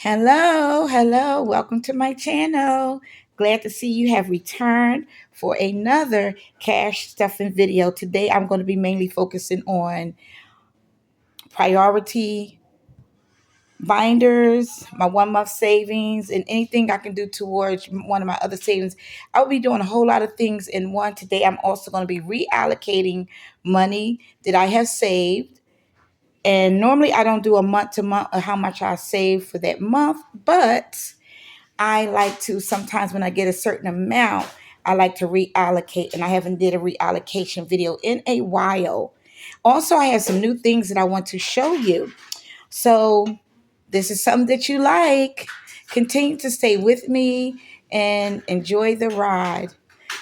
Hello, welcome to my channel. Glad to see you have returned for another cash stuffing video. Today I'm going to be mainly focusing on priority binders, my 1 month savings, and anything I can do towards one of my other savings. I'll be doing a whole lot of things in one. Today I'm also going to be reallocating money that I have saved. And normally I don't do a month to month of how much I save for that month, but I like to sometimes when I get a certain amount, I like to reallocate, and I haven't did a reallocation video in a while. Also, I have some new things that I want to show you. So this is something that you like. Continue to stay with me and enjoy the ride.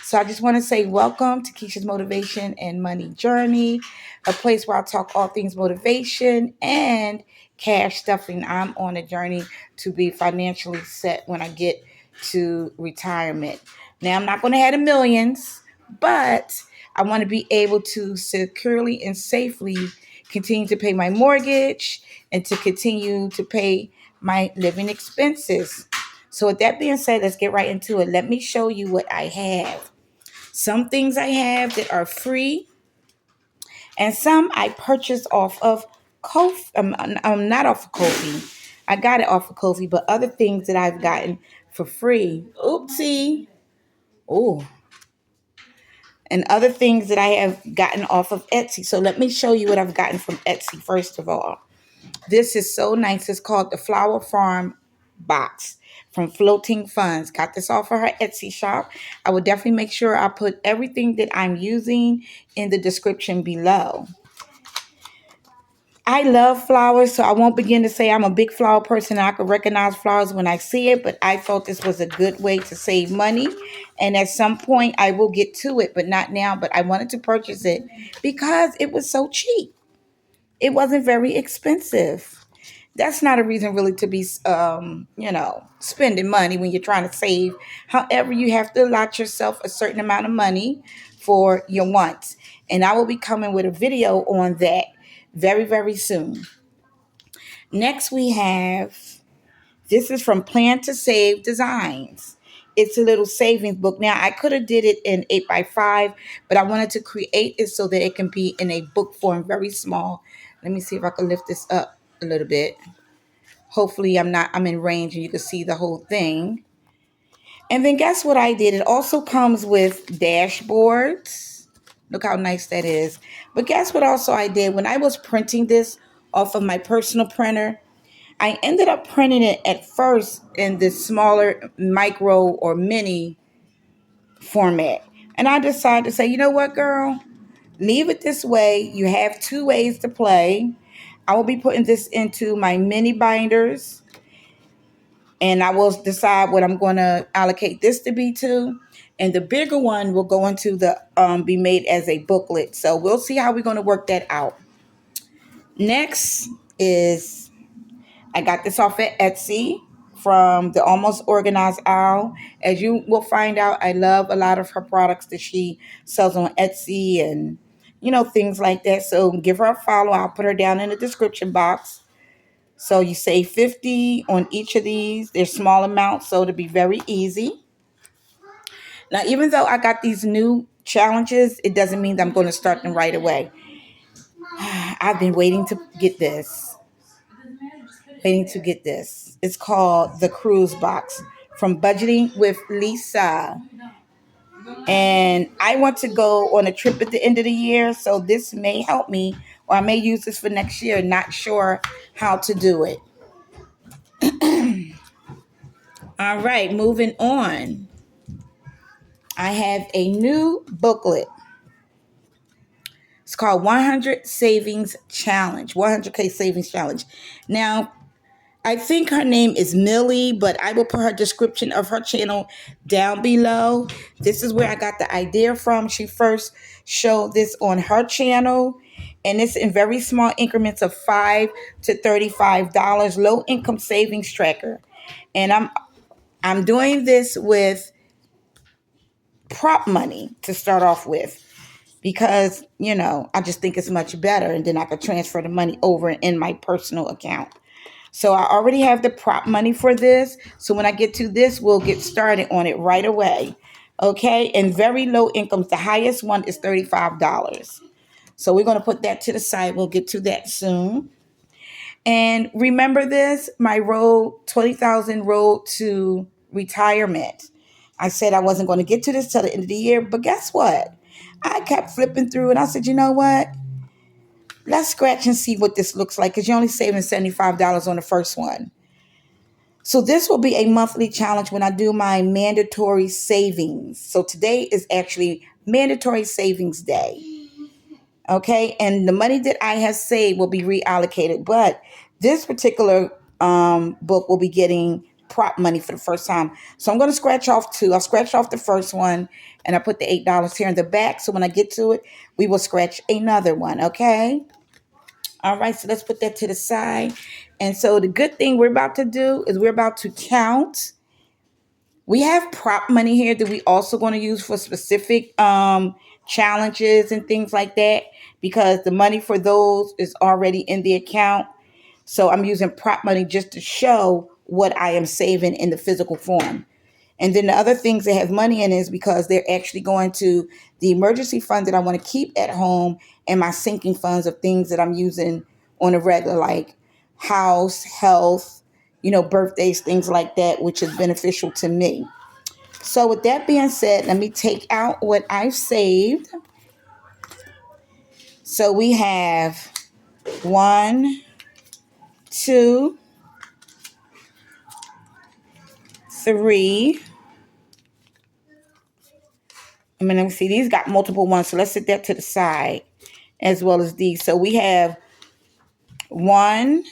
So I just want to say welcome to Keisha's Motivation and Money Journey, a place where I talk all things motivation and cash stuffing. I'm on a journey to be financially set when I get to retirement. Now, I'm not going to have the millions, but I want to be able to securely and safely continue to pay my mortgage and to continue to pay my living expenses. So with that being said, let's get right into it. Let me show you what I have. Some things I have that are free, and some I purchased off of Kofi. I'm not off of Kofi. I got it off of Kofi, but other things that I've gotten for free. Oopsie. Oh. And other things that I have gotten off of Etsy. So let me show you what I've gotten from Etsy first of all. This is so nice. It's called the Flower Farm box from Floating Funds. Got this off of her Etsy shop. I will definitely make sure I put everything that I'm using in the description below. I love flowers, so I won't begin to say I'm a big flower person and I can recognize flowers when I see it, but I thought this was a good way to save money. And at some point I will get to it, but not now. But I wanted to purchase it because it was so cheap. It wasn't very expensive. That's not a reason really to be, spending money when you're trying to save. However, you have to allot yourself a certain amount of money for your wants. And I will be coming with a video on that very, very soon. Next, we have this is from Plan to Save Designs. It's a little savings book. Now, I could have did it in 8 by 5, but I wanted to create it so that it can be in a book form, very small. Let me see if I can lift this up a little bit. Hopefully I'm in range and you can see the whole thing. And then guess what I did? It also comes with dashboards. Look how nice that is. But guess what also I did? When I was printing this off of my personal printer, I ended up printing it at first in this smaller micro or mini format. And I decided to say, you know what, girl? Leave it this way. You have 2 ways to play. I will be putting this into my mini binders, and I will decide what I'm going to allocate this to be to. And the bigger one will go into the be made as a booklet. So we'll see how we're going to work that out. Next is I got this off at Etsy from the Almost Organized Owl. As you will find out, I love a lot of her products that she sells on Etsy and things like that. So give her a follow. I'll put her down in the description box. So you save 50 on each of these. They're small amounts, so it'll be very easy. Now, even though I got these new challenges, it doesn't mean that I'm going to start them right away. I've been waiting to get this. It's called the Cruise Box from Budgeting with Lisa. And I want to go on a trip at the end of the year, so this may help me, or I may use this for next year. Not sure how to do it. All right, moving on. I have a new booklet. It's called 100 Savings Challenge, 100K Savings Challenge. Now, I think her name is Millie, but I will put her description of her channel down below. This is where I got the idea from. She first showed this on her channel, and it's in very small increments of $5 to $35, low income savings tracker. And I'm doing this with prop money to start off with because, I just think it's much better. And then I could transfer the money over in my personal account. So I already have the prop money for this. So when I get to this, we'll get started on it right away. Okay. And very low incomes. The highest one is $35. So we're going to put that to the side. We'll get to that soon. And remember this, my road, 20,000 road to retirement. I said I wasn't going to get to this till the end of the year, but guess what? I kept flipping through and I said, you know what? Let's scratch and see what this looks like because you're only saving $75 on the first one. So this will be a monthly challenge when I do my mandatory savings. So today is actually mandatory savings day. Okay. And the money that I have saved will be reallocated. But this particular book will be getting prop money for the first time. So I'm going to scratch off two. I'll scratch off the first one and I put the $8 here in the back. So when I get to it, we will scratch another one. Okay. All right. So let's put that to the side. And so the good thing we're about to do is we're about to count. We have prop money here that we also going to use for specific challenges and things like that because the money for those is already in the account. So I'm using prop money just to show what I am saving in the physical form. And then the other things that have money in is because they're actually going to the emergency fund that I want to keep at home and my sinking funds of things that I'm using on a regular, like house, health, birthdays, things like that, which is beneficial to me. So with that being said, let me take out what I've saved. So we have 1, 2, 3. Let me see. These got multiple ones, so let's set that to the side as well as these. So we have 1,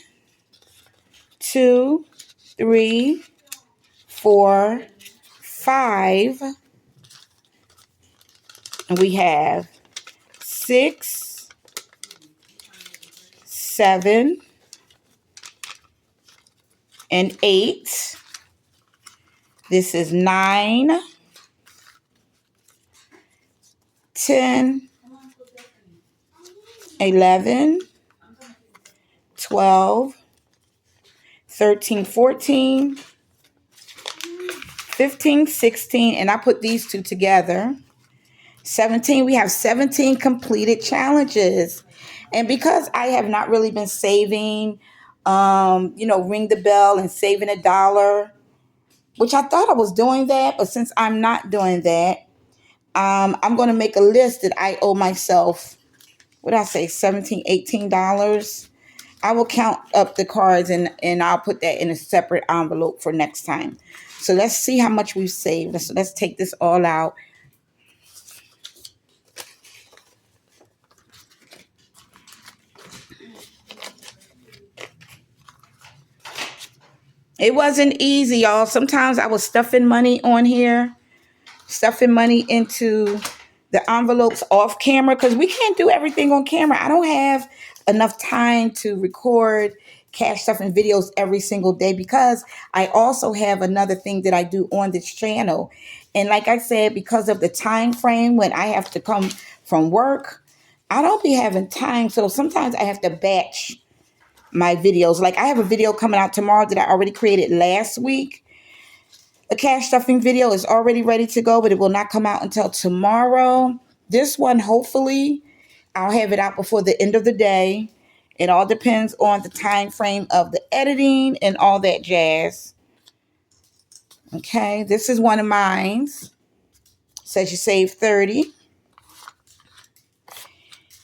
2, 3, 4, 5. And we have 6, 7, and 8. This is 9, 10, 11, 12, 13, 14, 15, 16, and I put these two together. 17, we have 17 completed challenges. And because I have not really been saving, ring the bell and saving $1, which I thought I was doing that, but since I'm not doing that, I'm going to make a list that I owe myself, what did I say, $17, $18. I will count up the cards and I'll put that in a separate envelope for next time. So let's see how much we've saved. Let's take this all out. It wasn't easy, y'all. Sometimes I was stuffing money on here, stuffing money into the envelopes off camera because we can't do everything on camera. I don't have enough time to record cash stuffing videos every single day because I also have another thing that I do on this channel. And like I said, because of the time frame when I have to come from work, I don't be having time. So sometimes I have to batch my videos. Like I have a video coming out tomorrow that I already created last week. A cash stuffing video is already ready to go, but it will not come out until tomorrow. This one, hopefully, I'll have it out before the end of the day. It all depends on the time frame of the editing and all that jazz. Okay, this is one of mine. Says you save 30.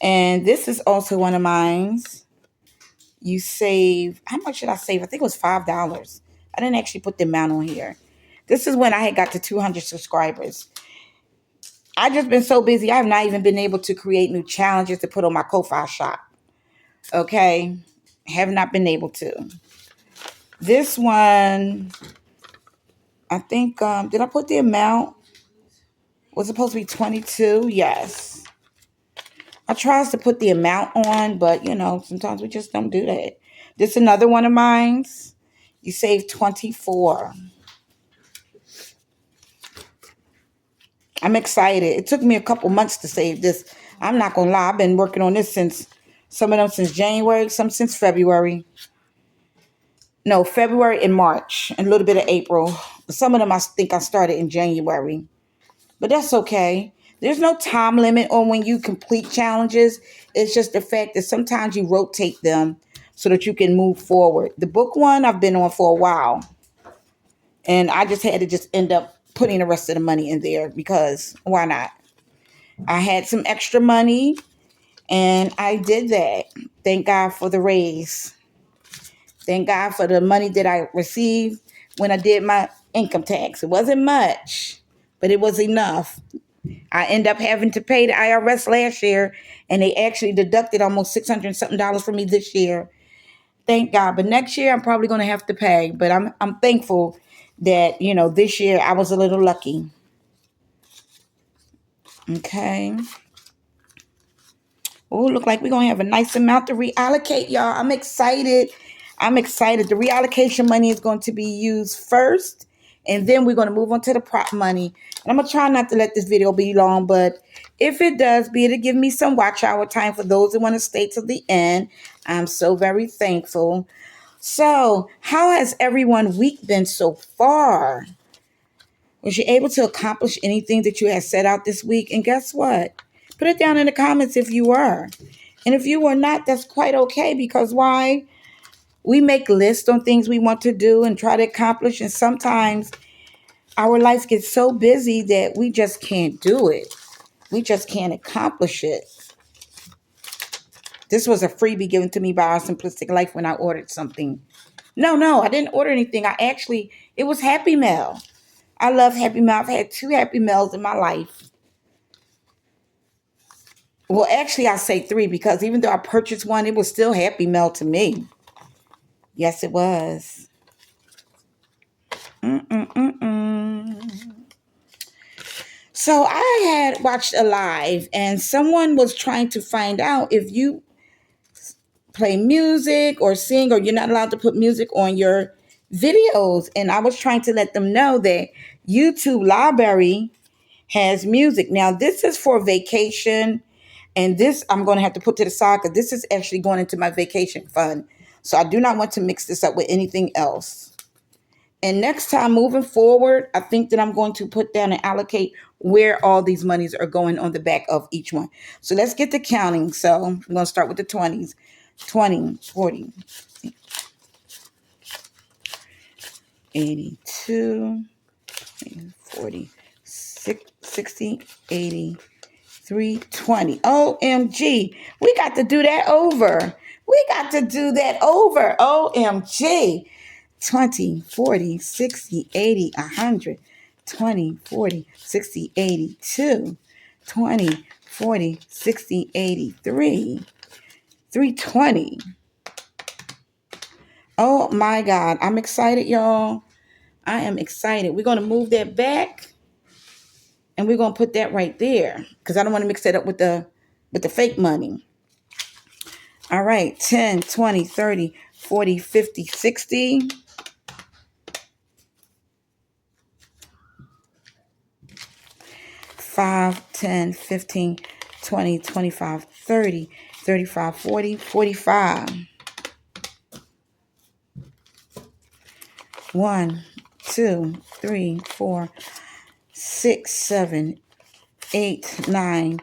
And this is also one of mine. You save, how much did I save? I think it was $5. I didn't actually put the amount on here. This is when I had got to 200 subscribers. I just been so busy. I have not even been able to create new challenges to put on my Ko-Fi shop. Okay. Have not been able to. This one, I think, did I put the amount? Was it supposed to be 22? Yes. I tries to put the amount on, but sometimes we just don't do that. This is another one of mine. You save 24. I'm excited. It took me a couple months to save this. I'm not going to lie. I've been working on this some of them since January, some since February. No, February and March, and a little bit of April. Some of them I think I started in January, but that's okay. There's no time limit on when you complete challenges. It's just the fact that sometimes you rotate them so that you can move forward. The book one I've been on for a while, and I just had to just end up putting the rest of the money in there because why not? I had some extra money and I did that. Thank God for the raise. Thank God for the money that I received when I did my income tax. It wasn't much, but it was enough. I ended up having to pay the IRS last year, and they actually deducted almost $600 and something dollars from me this year. Thank God. But next year I'm probably going to have to pay. But I'm thankful that this year I was a little lucky. Okay. Oh, look like we're gonna have a nice amount to reallocate, y'all. I'm excited. I'm excited. The reallocation money is going to be used first, and then we're gonna move on to the prop money. And I'm gonna try not to let this video be long, but if it does, be it to give me some watch hour time for those that want to stay till the end. I'm so very thankful. So, how has everyone's week been so far? Was you able to accomplish anything that you had set out this week? And guess what? Put it down in the comments if you were. And if you were not, that's quite okay, because why? We make lists on things we want to do and try to accomplish. And sometimes our life gets so busy that we just can't do it. We just can't accomplish it. This was a freebie given to me by Our Simplistic Life when I ordered something. No, I didn't order anything. It was Happy Mail. I love Happy Meal. I've had 2 Happy Meals in my life. Well, actually, I say 3 because even though I purchased one, it was still Happy Meal to me. Yes, it was. Mm-mm-mm-mm. So I had watched a live, and someone was trying to find out if you play music or sing, or you're not allowed to put music on your videos. And I was trying to let them know that YouTube Library has music. Now, this is for vacation. And this I'm going to have to put to the side because this is actually going into my vacation fund. So I do not want to mix this up with anything else. And next time moving forward, I think that I'm going to put down and allocate where all these monies are going on the back of each one. So let's get to counting. So I'm going to start with the 20s. 20, 40, 82, 40, 60, 80, 320. OMG. We got to do that over. We got to do that over. OMG. 20, 40, 60, 80, 100. 20, 40, 60, 82. 20, 40, 60, 83. 320. Oh my God. I'm excited, y'all. I am excited. We're going to move that back. And we're going to put that right there because I don't want to mix that up with the fake money. All right, 10, 20, 30, 40, 50, 60. 5, 10, 15, 20, 25, 30, 35, 40, 45. 1, 2, 3, 4, 6, 7, 8, 9,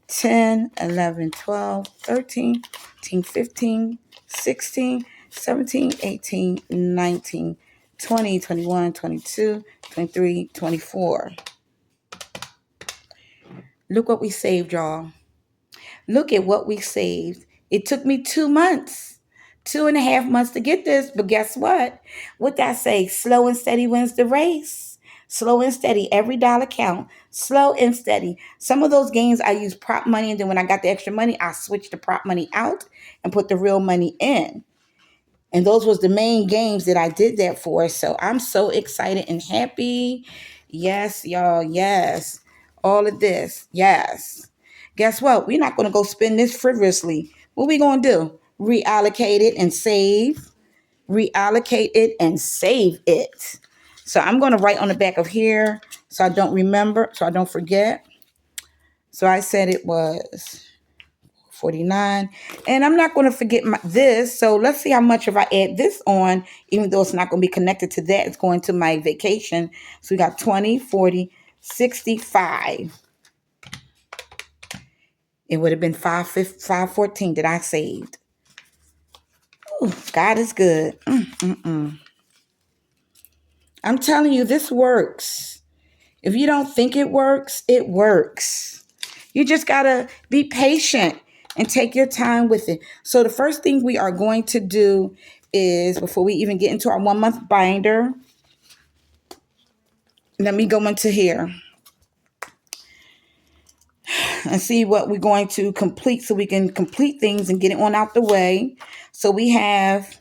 10, 11, 12, 13, 14, 15, 16, 17, 18, 19, 20, 21, 22, 23, 24. Look what we saved, y'all. Look at what we saved. It took me 2 months, 2.5 months to get this. But guess what? What did I say? Slow and steady wins the race. Slow and steady. Every dollar count. Slow and steady. Some of those games I used prop money, and then when I got the extra money, I switched the prop money out and put the real money in. And those was the main games that I did that for. So I'm so excited and happy. Yes, y'all. Yes. All of this. Yes. Guess what? We're not going to go spend this frivolously. What we going to do? Reallocate it and save. Reallocate it and save it. So I'm going to write on the back of here so I don't remember, so I don't forget. So I said it was $49. And I'm not going to forget this. So let's see how much if I add this on, even though it's not going to be connected to that, it's going to my vacation. So we got 20, 40, 65. It would have been 514 that I saved. Ooh, God is good. I'm telling you, this works. If you don't think it works, it works. You just got to be patient and take your time with it. So the first thing we are going to do is, before we even get into our 1 month binder, let me go into here and see what we're going to complete so we can complete things and get it on out the way. So we have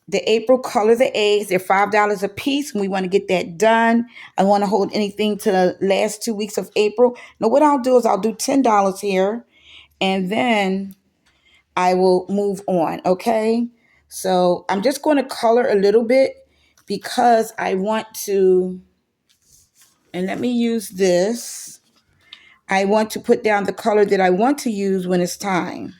the April Color the Eggs. They're $5 a piece, and we want to get that done. I want to hold anything to the last 2 weeks of April. Now, what I'll do is I'll do $10 here, and then I will move on, okay? So I'm just going to color a little bit because I want to, and let me use this. I want to put down the color that I want to use when it's time.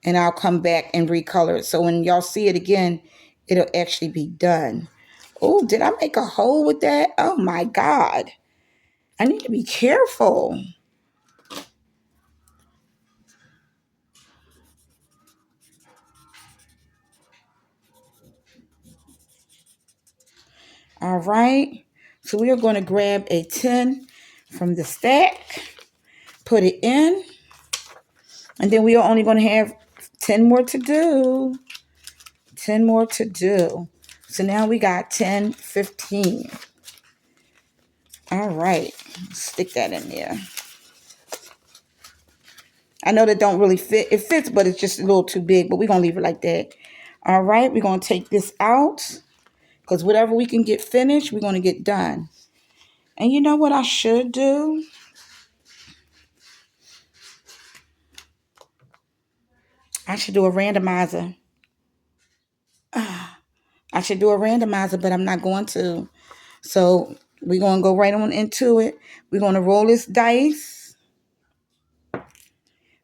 And I'll come back and recolor it. So when y'all see it again, it'll actually be done. Oh, did I make a hole with that? Oh my God. I need to be careful. All right. So we are going to grab a 10 from the stack, put it in, and then we are only going to have 10 more to do. 10 more to do. So now we got 10, 15. All right. Stick that in there. I know that don't really fit. It fits, but it's just a little too big, but we're going to leave it like that. All right. We're going to take this out because whatever we can get finished, we're going to get done. And you know what I should do? I should do a randomizer. I should do a randomizer, but I'm not going to. So we're going to go right on into it. We're going to roll this dice.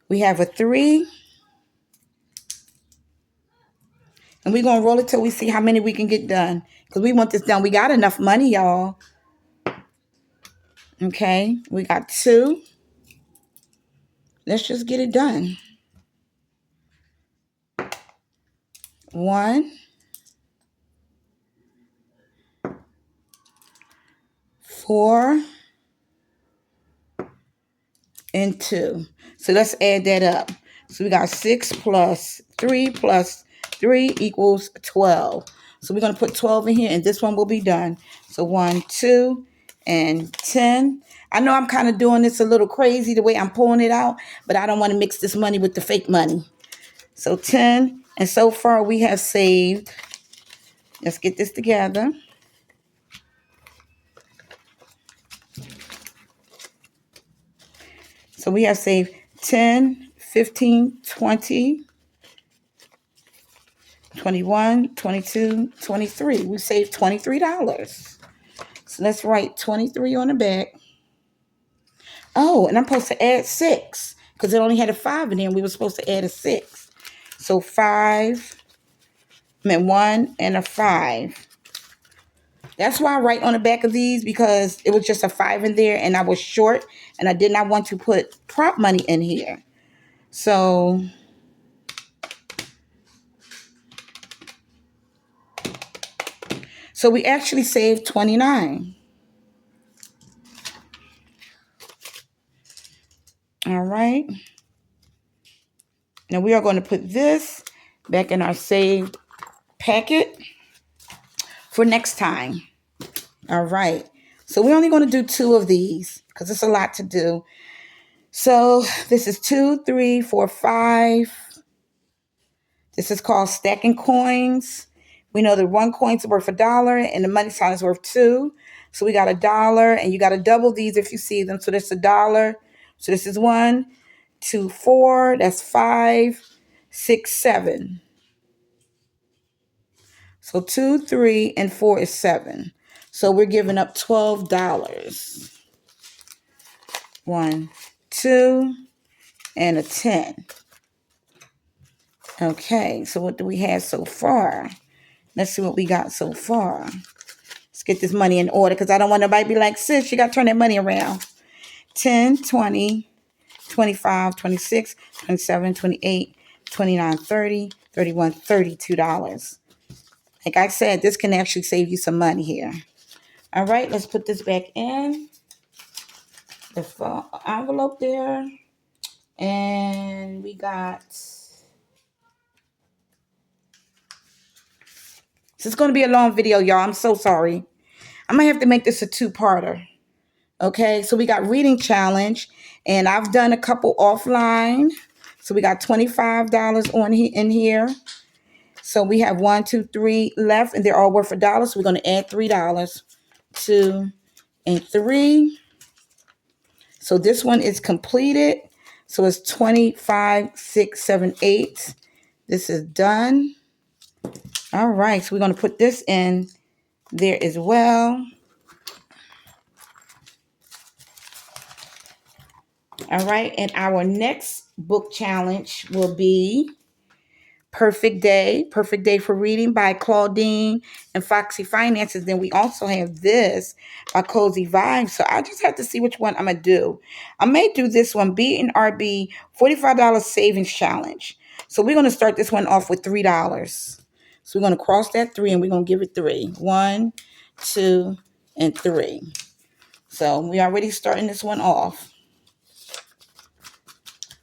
We have a 3. And we're going to roll it till we see how many we can get done. Because we want this done. We got enough money, y'all. Okay. We got 2. Let's just get it done. 1, 4, and 2. So let's add that up. So we got 6 plus 3 plus 3 equals 12. So we're going to put 12 in here, and this one will be done. So 1, 2, and 10. I know I'm kind of doing this a little crazy the way I'm pulling it out, but I don't want to mix this money with the fake money. So 10, and so far we have saved, let's get this together. So we have saved 10, 15, 20, 21, 22, 23. We saved $23. So let's write 23 on the back. Oh, and I'm supposed to add 6 because it only had a 5 in there, and we were supposed to add a 6. So 1 and a 5. That's why I write on the back of these, because it was just a 5 in there and I was short and I did not want to put prop money in here. So we actually saved 29. All right. Now we are going to put this back in our saved packet for next time. All right. So we're only going to do 2 of these because it's a lot to do. So this is 2, 3, 4, 5. This is called stacking coins. We know that 1 coin's worth $1 and the money sign is worth 2. So we got $1, and you got to double these if you see them. So this is $1. So this is 1, 2, 4. That's 5, 6, 7. So 2, 3, and 4 is 7. So we're giving up $12. 1, 2, and a 10. Okay, so what do we have so far? Let's see what we got so far. Let's get this money in order because I don't want nobody to be like, sis, you got to turn that money around. 10, 20, 25, 26, 27, 28, 29, 30, 31, $32. Like I said, this can actually save you some money here. All right, let's put this back in the envelope there. And we got, this is going to be a long video, y'all. I'm so sorry. I'm going to have to make this a two-parter. Okay, so we got reading challenge, and I've done a couple offline. So we got $25 in here. So we have 1, 2, 3 left, and they're all worth $1. So we're going to add $3, 2, and 3. So this one is completed. So it's 25, 6, 7, 8. This is done. All right, so we're going to put this in there as well. All right, and our next book challenge will be Perfect Day for Reading by Claudine and Foxy Finances. Then we also have this by Cozy Vibes. So I just have to see which one I'm going to do. I may do this one, B and RB $45 Savings Challenge. So we're going to start this one off with $3. So we're going to cross that 3 and we're going to give it 3. 1, 2, and 3. So we already starting this one off.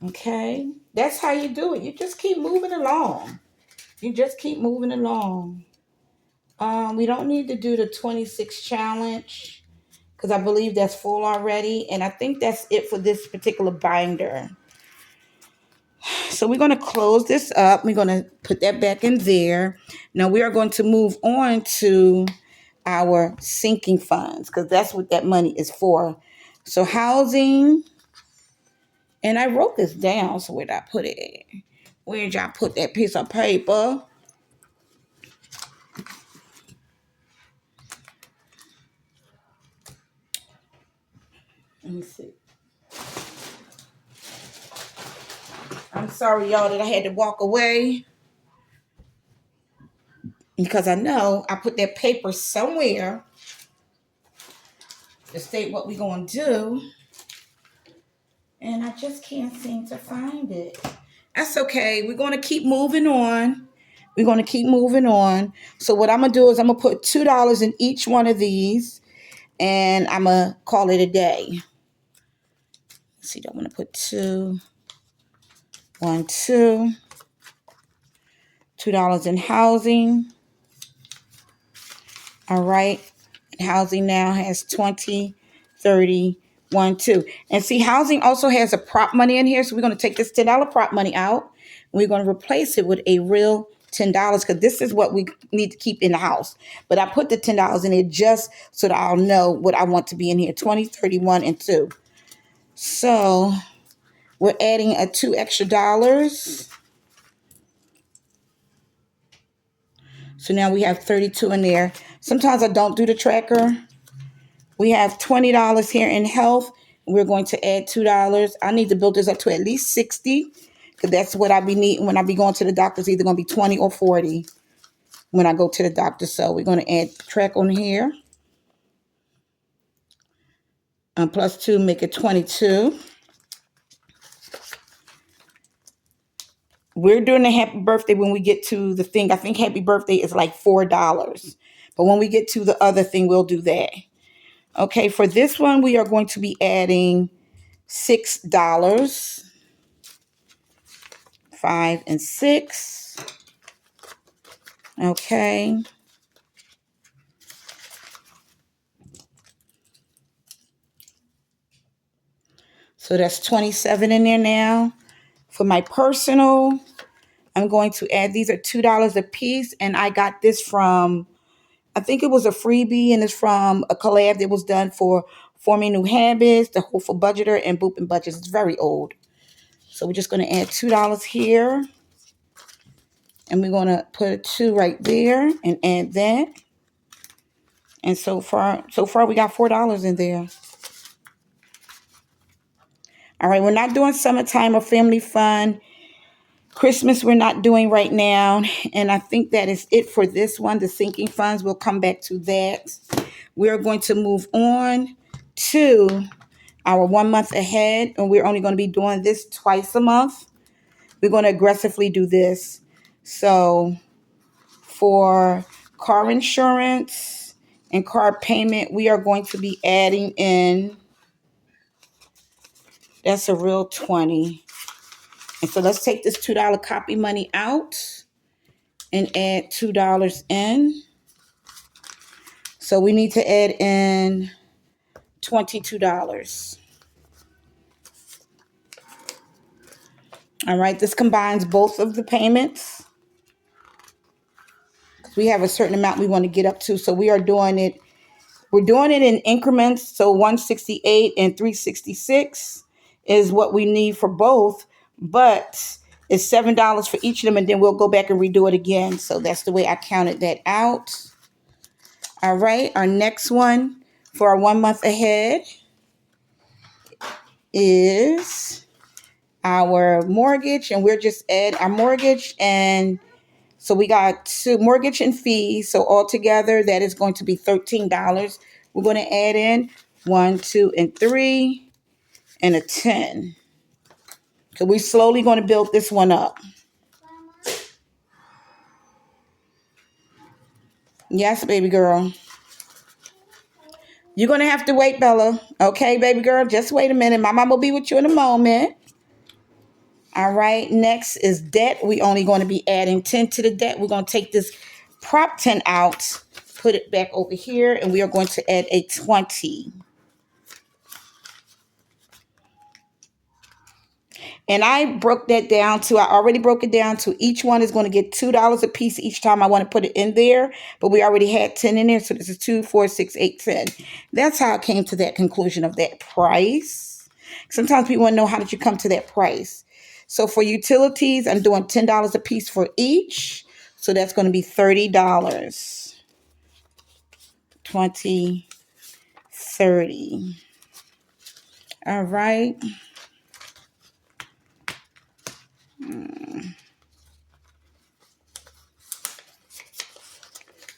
Okay, that's how you do it. You just keep moving along. You just keep moving along. We don't need to do the 26 challenge because I believe that's full already. And I think that's it for this particular binder. So we're going to close this up. We're going to put that back in there. Now we are going to move on to our sinking funds because that's what that money is for. So housing. And I wrote this down. So where did I put it? Where did y'all put that piece of paper? Let me see. I'm sorry, y'all, that I had to walk away because I know I put that paper somewhere to state what we're going to do. And I just can't seem to find it. That's okay. We're going to keep moving on. We're going to keep moving on. So what I'm going to do is I'm going to put $2 in each one of these. And I'm going to call it a day. Let's see, I'm going to put 2, 1, 2. $2 in housing. All right. And housing now has 20, 30, 1, 2. And see, housing also has a prop money in here. So we're going to take this $10 prop money out. And we're going to replace it with a real $10 because this is what we need to keep in the house. But I put the $10 in it just so that I'll know what I want to be in here. 20, 31, and 2. So we're adding a $2 extra. So now we have 32 in there. Sometimes I don't do the tracker. We have $20 here in health. We're going to add $2. I need to build this up to at least 60 because that's what I be needing when I be going to the doctor. It's either going to be 20 or 40 when I go to the doctor. So we're going to add track on here. Plus 2 make it 22. We're doing a happy birthday when we get to the thing. I think happy birthday is like $4. But when we get to the other thing, we'll do that. Okay, for this one, we are going to be adding $6. 5 and 6. Okay. So that's 27 in there now. For my personal, I'm going to add, these are $2 a piece. And I got this from, I think it was a freebie, and it's from a collab that was done for Forming New Habits, The Hopeful Budgeter, and Boop and Budgets. It's very old. So we're just going to add $2 here. And we're going to put a 2 right there and add that. And so far we got $4 in there. All right, we're not doing summertime or family fun. Christmas we're not doing right now. And I think that is it for this one. The sinking funds, we'll come back to that. We're going to move on to our 1 month ahead. And we're only going to be doing this twice a month. We're going to aggressively do this. So for car insurance and car payment, we are going to be adding in, that's a real 20. And so let's take this $2 copy money out and add $2 in. So we need to add in $22. All right, this combines both of the payments. We have a certain amount we want to get up to, so we're doing it in increments. So 168 and 366 is what we need for both, but it's $7 for each of them, and then we'll go back and redo it again. So that's the way I counted that out. All right, our next one for our 1 month ahead is our mortgage, and we're just add our mortgage, and so we got two mortgage and fees. So altogether, that is going to be $13. We're going to add in 1, 2, and 3, and a 10. So we're slowly going to build this one up. Yes, baby girl. You're going to have to wait, Bella. Okay, baby girl, just wait a minute. My mom will be with you in a moment. All right, next is debt. We only going to be adding 10 to the debt. We're going to take this prop 10 out, put it back over here, and we are going to add a 20. And I already broke it down to each one is going to get $2 a piece each time I want to put it in there. But we already had 10 in there. So this is 2, 4, 6, 8, 10. That's how I came to that conclusion of that price. Sometimes people want to know, how did you come to that price? So for utilities, I'm doing $10 a piece for each. So that's going to be $30. 20, 30. All right.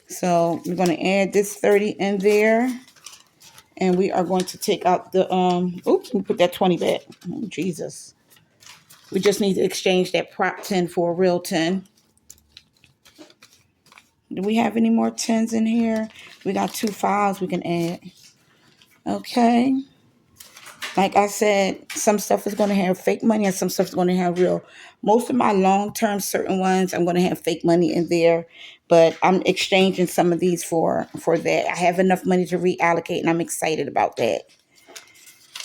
So we're going to add this 30 in there. And we are going to take out the, oops, let me put that 20 back. Oh, Jesus. We just need to exchange that prop 10 for a real 10. Do we have any more 10s in here? We got 2 5s we can add. Okay. Like I said, some stuff is going to have fake money and some stuff is going to have real. Most of my long-term certain ones, I'm going to have fake money in there. But I'm exchanging some of these for that. I have enough money to reallocate, and I'm excited about that.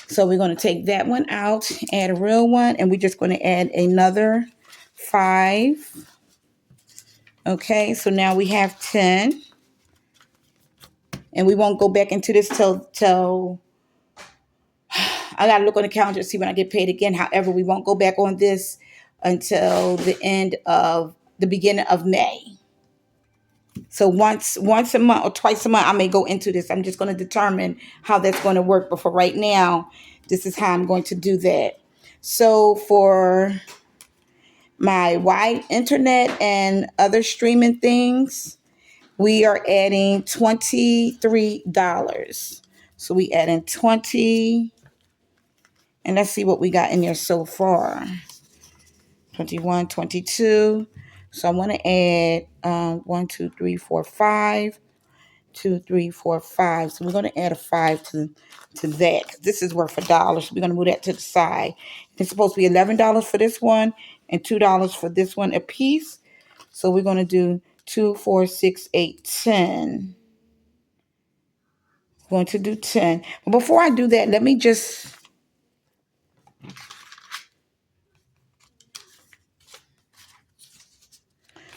So we're going to take that one out, add a real one, and we're just going to add another 5. Okay, so now we have 10. And we won't go back into this till I got to look on the calendar to see when I get paid again. However, we won't go back on this until the beginning of May. So once a month or twice a month, I may go into this. I'm just going to determine how that's going to work. But for right now, this is how I'm going to do that. So for my wide internet and other streaming things, we are adding $23. So we add in 20. And let's see what we got in there so far. 21, 22. So I want to add 1, 2, 3, 4, 5. 2, 3, 4, 5. So we're going to add a 5 to that. This is worth $1. So we're going to move that to the side. It's supposed to be $11 for this one and $2 for this one a piece. So we're going to do 2, 4, 6, 8, 10. I'm going to do 10. But before I do that, let me just...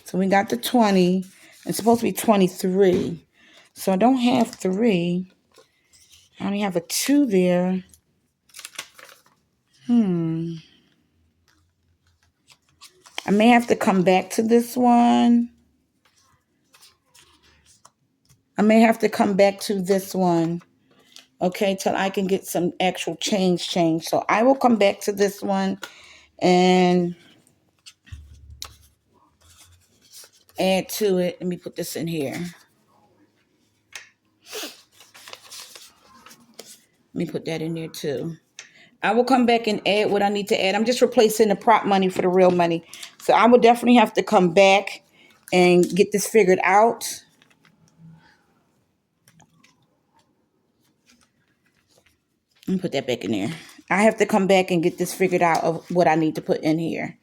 So we got the 20. It's supposed to be 23. So I don't have 3. I only have a 2 there. I may have to come back to this one. I may have to come back to this one. Okay, till I can get some actual change. So I will come back to this one and add to it. Let me put this in here. Let me put that in there too. I will come back and add what I need to add. I'm just replacing the prop money for the real money. So I will definitely have to come back and get this figured out. Let me put that back in there. I have to come back and get this figured out of what I need to put in here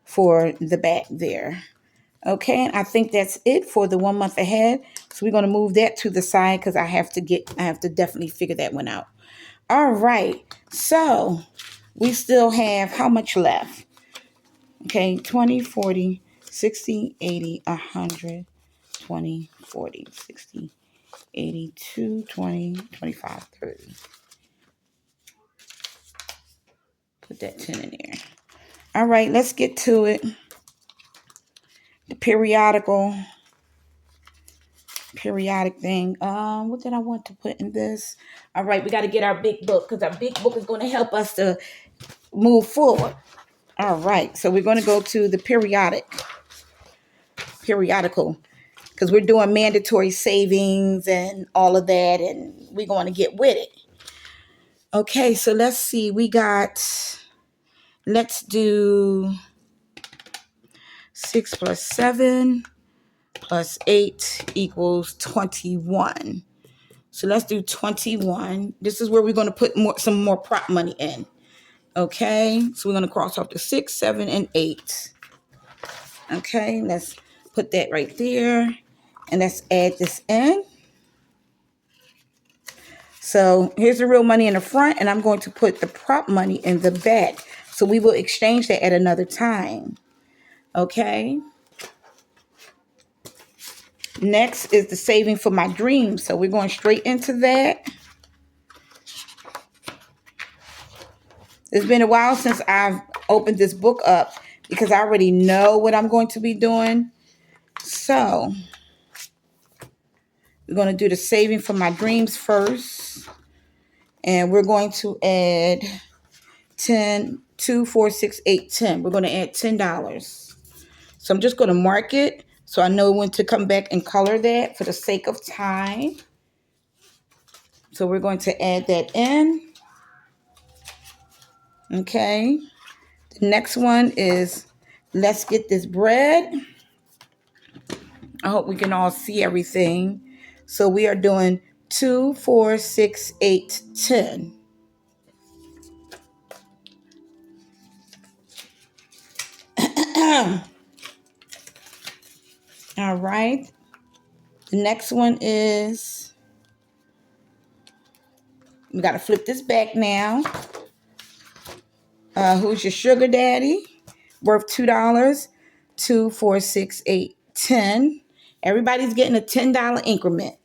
for the back there. Okay, I think that's it for the 1 month ahead. So we're going to move that to the side because I have to definitely figure that one out. All right, so we still have how much left? Okay, 20, 40, 60, 80, 100, 20, 40, 60, 82, 20, 25, 30. Put that 10 in there. All right, let's get to it. The periodic thing. What did I want to put in this? All right, we got to get our big book because our big book is going to help us to move forward. All right, so we're going to go to the periodical, because we're doing mandatory savings and all of that, and we're going to get with it. Okay, so let's see. Let's do 6 plus 7 plus 8 equals 21. So let's do 21. This is where we're going to put some more prop money in. Okay, so we're going to cross off the 6, 7, and 8. Okay, let's put that right there. And let's add this in. So here's the real money in the front, and I'm going to put the prop money in the back. So we will exchange that at another time. Okay. Next is the saving for my dreams. So we're going straight into that. It's been a while since I've opened this book up because I already know what I'm going to be doing. So we're going to do the saving for my dreams first. And we're going to add 10, 2, 4, 6, 8, 10. We're going to add $10. So I'm just going to mark it so I know when to come back and color that for the sake of time. So we're going to add that in. Okay. The next one is let's get this bread. I hope we can all see everything. So we are doing 2, 4, 6, 8, 10. All right. The next one is, we got to flip this back now. Who's your sugar daddy? Worth $2. 2, 4, 6, 8, 10. Everybody's getting a $10 increment.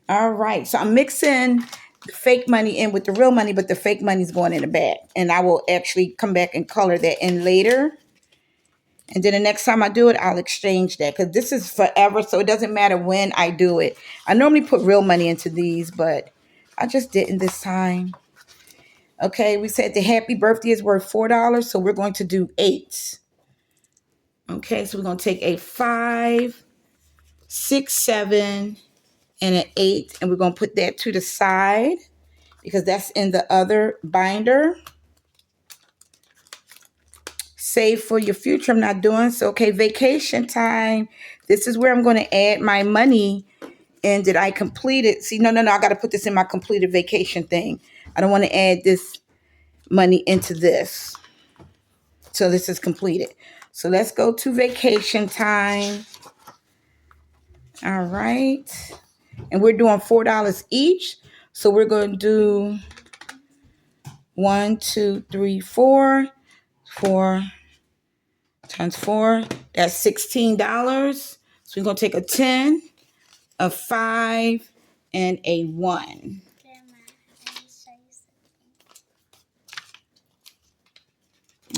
All right. So I'm mixing the fake money in with the real money, but the fake money is going in the back. And I will actually come back and color that in later. And then the next time I do it, I'll exchange that because this is forever. So it doesn't matter when I do it. I normally put real money into these, but I just didn't this time. Okay, we said the happy birthday is worth $4. So we're going to do 8. Okay, so we're going to take a 5, 6, 7, and an 8. And we're going to put that to the side because that's in the other binder. Save for your future. I'm not doing so. Okay, vacation time. This is where I'm going to add my money. And did I complete it? See, no. I got to put this in my completed vacation thing. I don't want to add this money into this. So this is completed. So let's go to vacation time. All right. And we're doing $4 each. So we're going to do 1, 2, 3, 4. 4 times 4. That's $16. So we're going to take a 10, a 5, and a 1.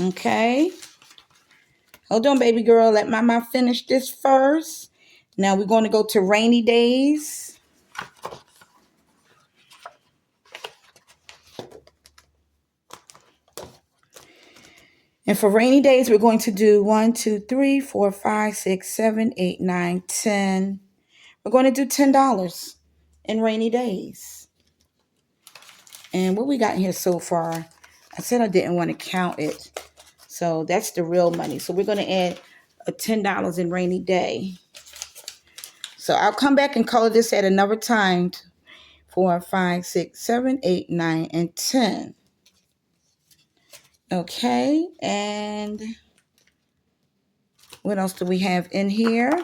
Okay. Hold on, baby girl. Let mama finish this first. Now we're going to go to rainy days. And for rainy days, we're going to do 1, 2, 3, 4, 5, 6, 7, 8, 9, 10. We're going to do $10 in rainy days. And what we got in here so far, I said I didn't want to count it. So that's the real money. So we're going to add a $10 in rainy day. So I'll come back and color this at another time. 4, 5, 6, 7, 8, 9, and 10. Okay, and what else do we have in here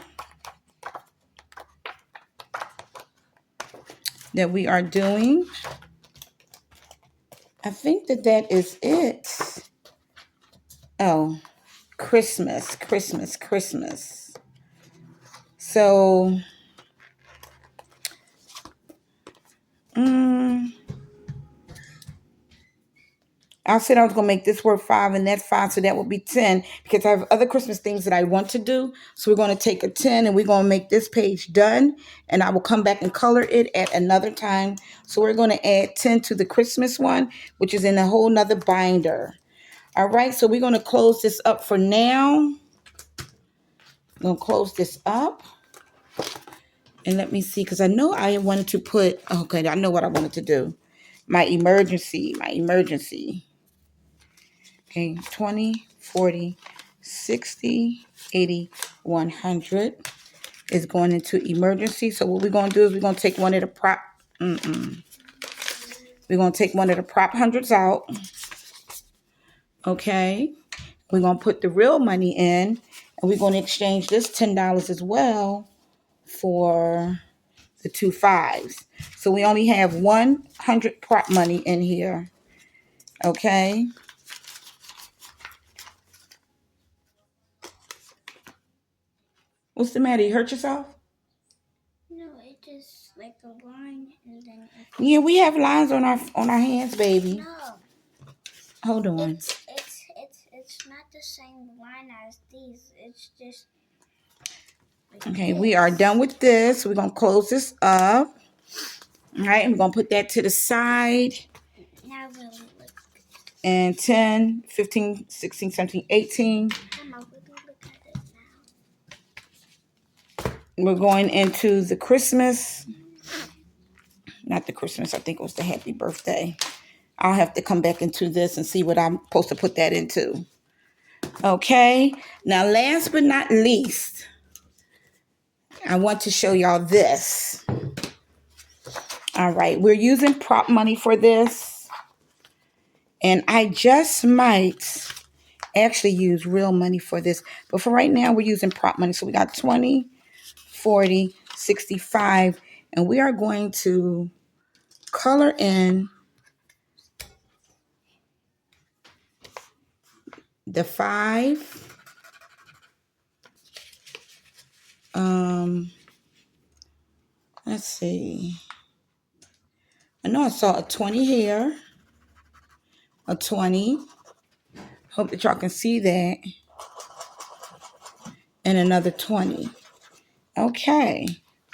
that we are doing? I think that is it. Oh, Christmas. So, I said I was going to make this work 5 and that's 5, so that would be 10 because I have other Christmas things that I want to do. So we're going to take a 10 and we're going to make this page done, and I will come back and color it at another time. So we're going to add 10 to the Christmas one, which is in a whole nother binder. All right, so we're going to close this up for now. I'm going to close this up. And let me see, because I know I wanted to put, okay, I know what I wanted to do. My emergency. Okay, 20, 40, 60, 80, 100 is going into emergency. So what we're going to do is we're going to take one of the prop, we're going to take one of the prop hundreds out. Okay, we're going to put the real money in, and we're going to exchange this $10 as well for the 2 5s. So we only have 100 prop money in here. Okay. What's the matter? You hurt yourself? No, it just like a line and then yeah, we have lines on our hands, baby. No. Hold on. It's not the same line as these. It's just like okay, this. We are done with this. We're gonna close this up. All right, and we're gonna put that to the side. Now really look. And 10, 15, 16, 17, 18. Mama, really look at it now. We're going into the Christmas. Not the Christmas, I think it was the happy birthday. I'll have to come back into this and see what I'm supposed to put that into. Okay, now last but not least, I want to show y'all this. All right, we're using prop money for this. And I just might actually use real money for this. But for right now, we're using prop money. So we got 20, 40, 65. And we are going to color in the 5. Let's see. I know I saw a 20 here. A 20. Hope that y'all can see that. And another 20. Okay.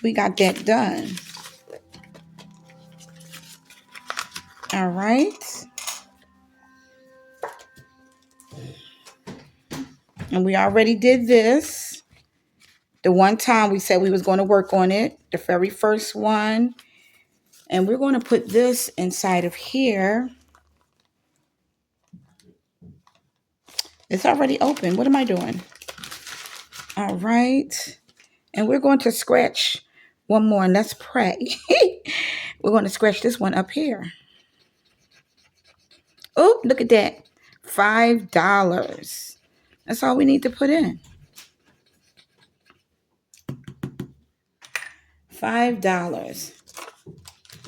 We got that done. All right. And we already did this. The one time we said we was going to work on it. The very first one. And we're going to put this inside of here. It's already open. What am I doing? All right. And we're going to scratch one more, and let's pray. We're going to scratch this one up here. Oh, look at that. $5. That's all we need to put in. $5.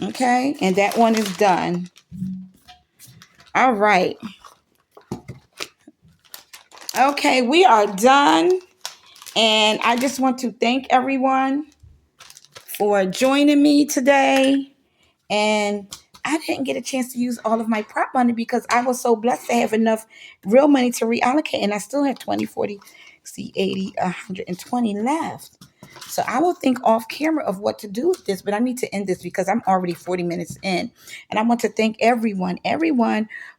Okay, and that one is done. All right. Okay, we are done. And I just want to thank everyone for joining me today. And I didn't get a chance to use all of my prop money because I was so blessed to have enough real money to reallocate. And I still have 20, 40, 60, 80, 120 left. So I will think off camera of what to do with this, but I need to end this because I'm already 40 minutes in. And I want to thank everyone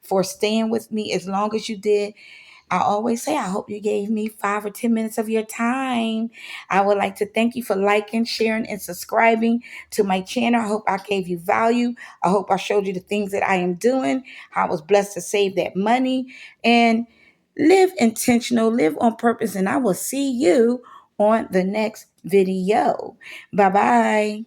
for staying with me as long as you did. I always say, I hope you gave me 5 or 10 minutes of your time. I would like to thank you for liking, sharing, and subscribing to my channel. I hope I gave you value. I hope I showed you the things that I am doing, how I was blessed to save that money, and live intentional, live on purpose. And I will see you on the next video. Bye bye.